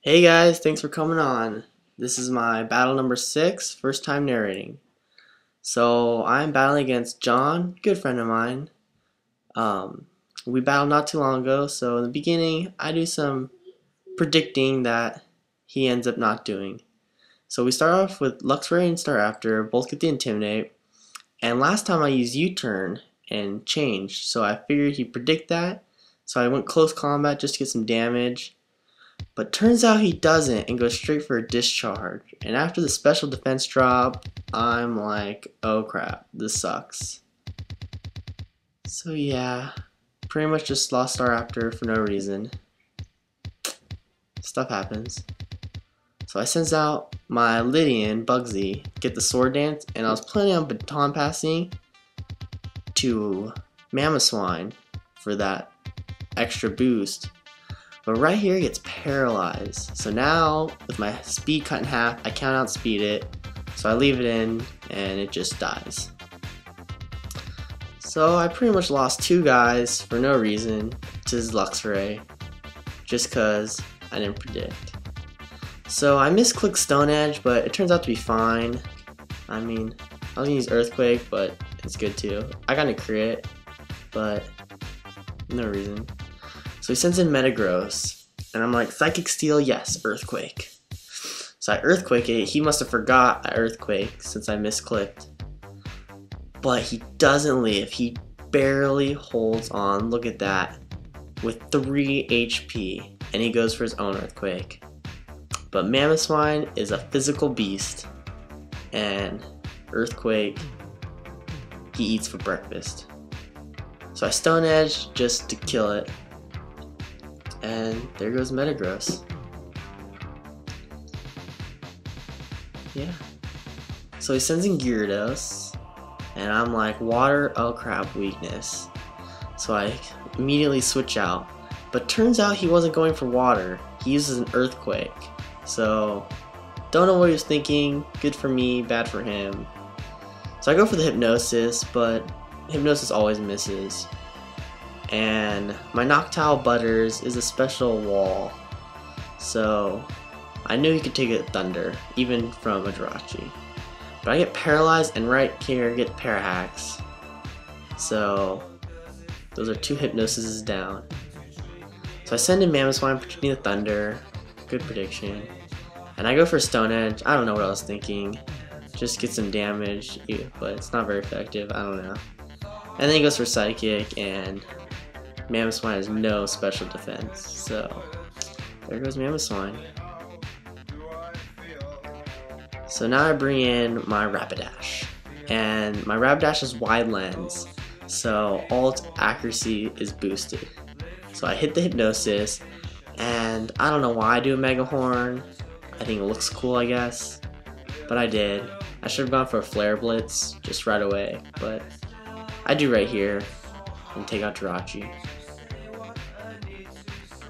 Hey guys, thanks for coming on. This is my battle number 6, first time narrating. So I'm battling against John, good friend of mine. We battled not too long ago, so in the beginning I do some predicting that he ends up not doing. So we start off with Luxray and Staraptor, both get the Intimidate, and last time I used U-turn and changed, so I figured he'd predict that, so I went close combat just to get some damage. But turns out he doesn't and goes straight for a discharge. And after the special defense drop, I'm like, oh crap, this sucks. So yeah, pretty much just lost Staraptor for no reason. Stuff happens. So I sends out my Lidean, Bugsy, get the sword dance, and I was planning on baton passing to Mamoswine for that extra boost. But right here it gets paralyzed. So now with my speed cut in half, I can't outspeed it. So I leave it in and it just dies. So I pretty much lost 2 guys for no reason to his Luxray. Just cause I didn't predict. So I misclicked Stone Edge, but it turns out to be fine. I mean, I was gonna use Earthquake, but it's good too. I got a crit, but no reason. So he sends in Metagross, and I'm like, Psychic Steel, yes, Earthquake. So I Earthquake it, he must have forgot I Earthquake since I misclicked. But he doesn't live, he barely holds on, look at that, with 3 HP, and he goes for his own Earthquake. But Mamoswine is a physical beast, and Earthquake, he eats for breakfast. So I Stone Edge just to kill it. And there goes Metagross. Yeah. So he sends in Gyrados, and I'm like, water, oh crap, weakness. So I immediately switch out. But turns out he wasn't going for water. He uses an Earthquake. So, don't know what he was thinking. Good for me, bad for him. So I go for the Hypnosis, but Hypnosis always misses. And my Noctowl Butters is a special wall, so I knew he could take a Thunder, even from a Jarichi. But I get paralyzed, and right here get Parahacks. So those are 2 Hypnoses down. So I send in Mamoswine predicting the Thunder, good prediction. And I go for Stone Edge, I don't know what I was thinking. Just get some damage, but it's not very effective, I don't know. And then he goes for Psychic, and Mamoswine has no special defense, so there goes Mamoswine. So now I bring in my Rapidash, and my Rapidash is wide lens, so all its accuracy is boosted. So I hit the Hypnosis, and I don't know why I do a Mega Horn. I think it looks cool, I guess, but I did. I should have gone for a Flare Blitz just right away, but I do right here and take out Jarichi.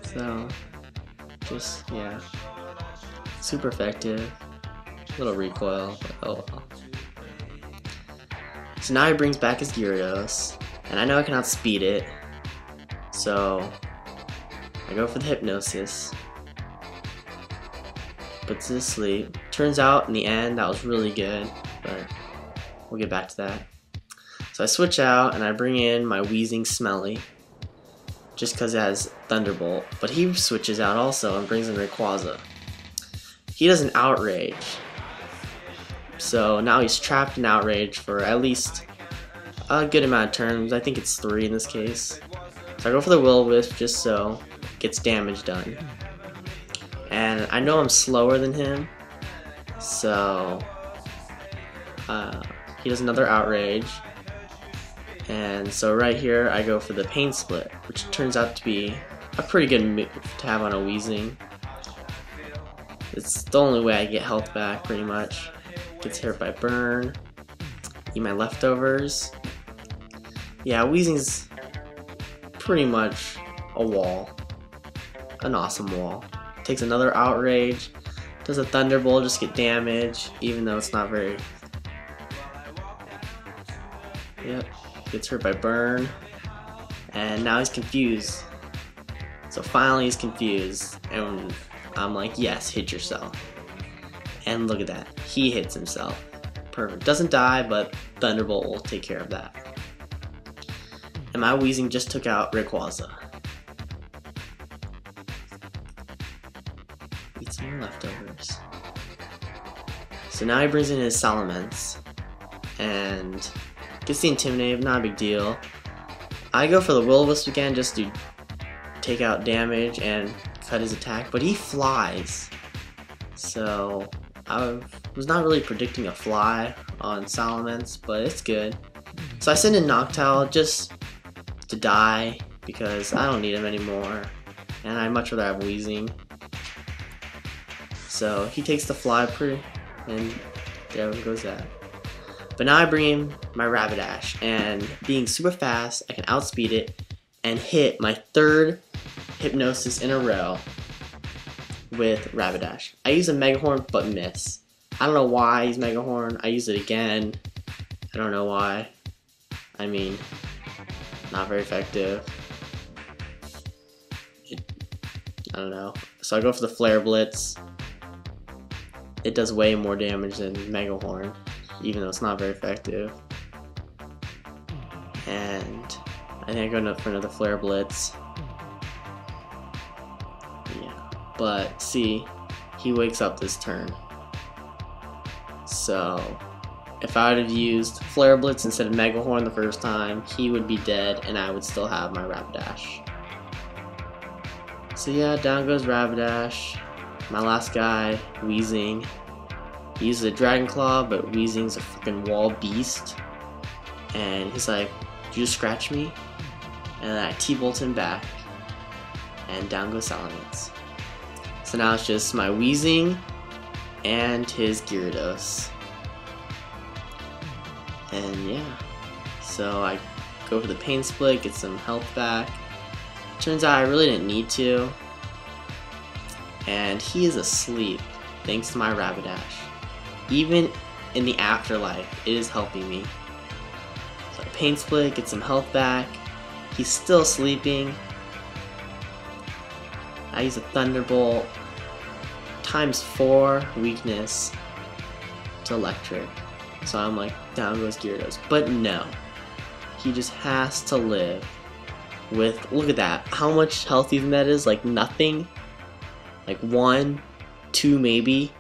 So, just, yeah, super effective, little recoil, but oh well. So now he brings back his Gyarados, and I know I can outspeed it, so I go for the Hypnosis, puts it to sleep. Turns out in the end that was really good, but we'll get back to that. So I switch out and I bring in my Weezing Smelly, just because it has Thunderbolt, but he switches out also and brings in Rauquaza. He does an Outrage, so now he's trapped in Outrage for at least a good amount of turns. I think it's 3 in this case. So I go for the Will-O-Wisp just so it gets damage done. And I know I'm slower than him, so he does another Outrage. And so right here I go for the Pain Split, which turns out to be a pretty good move to have on a Weezing. It's the only way I get health back pretty much. Gets hit by Burn. Eat my leftovers. Yeah, Weezing's pretty much a wall. An awesome wall. Takes another Outrage. Does a Thunderbolt, just get damage, even though it's not very... Yep. Gets hurt by Burn, and now he's confused. So finally he's confused, and I'm like, yes, hit yourself. And look at that. He hits himself. Perfect. Doesn't die, but Thunderbolt will take care of that. And my Weezing just took out Rauquaza. Eat some more leftovers. So now he brings in his Salamence. And gets the Intimidate, not a big deal. I go for the Will-O-Wisp again just to take out damage and cut his attack, but he flies. So I was not really predicting a fly on Salamence, but it's good. So I send in Noctowl just to die because I don't need him anymore, and I'd much rather have Weezing. So he takes the fly and there goes that. But now I bring in my Rapidash, and being super fast, I can outspeed it and hit my third Hypnosis in a row with Rapidash. I use a Mega Horn but miss. I don't know why I use Mega Horn. I use it again. I don't know why. I mean, not very effective. I don't know. So I go for the Flare Blitz. It does way more damage than Mega Horn, even though it's not very effective. And I think I go for another Flare Blitz. Yeah, but see, he wakes up this turn. So if I would have used Flare Blitz instead of Mega Horn the first time, he would be dead and I would still have my Rapidash. So yeah, down goes Rapidash. My last guy, Weezing. He uses a Dragon Claw, but Weezing's a freaking wall beast. And he's like, "Did you just scratch me?" And then I T-bolt him back. And down goes Salamence. So now it's just my Weezing and his Gyarados. And yeah. So I go for the Pain Split, get some health back. Turns out I really didn't need to. And he is asleep, thanks to my Rapidash. Even in the afterlife, it is helping me. So Pain Split, get some health back. He's still sleeping. I use a Thunderbolt. ×4 weakness to Electric. So I'm like, down goes Gyarados. But no. He just has to live with, look at that. How much health even that is? Like nothing. Like 1, 2 maybe.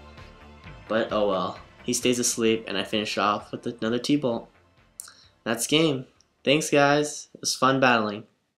But oh well. He stays asleep and I finish off with another T-Bolt. That's game. Thanks guys. It was fun battling.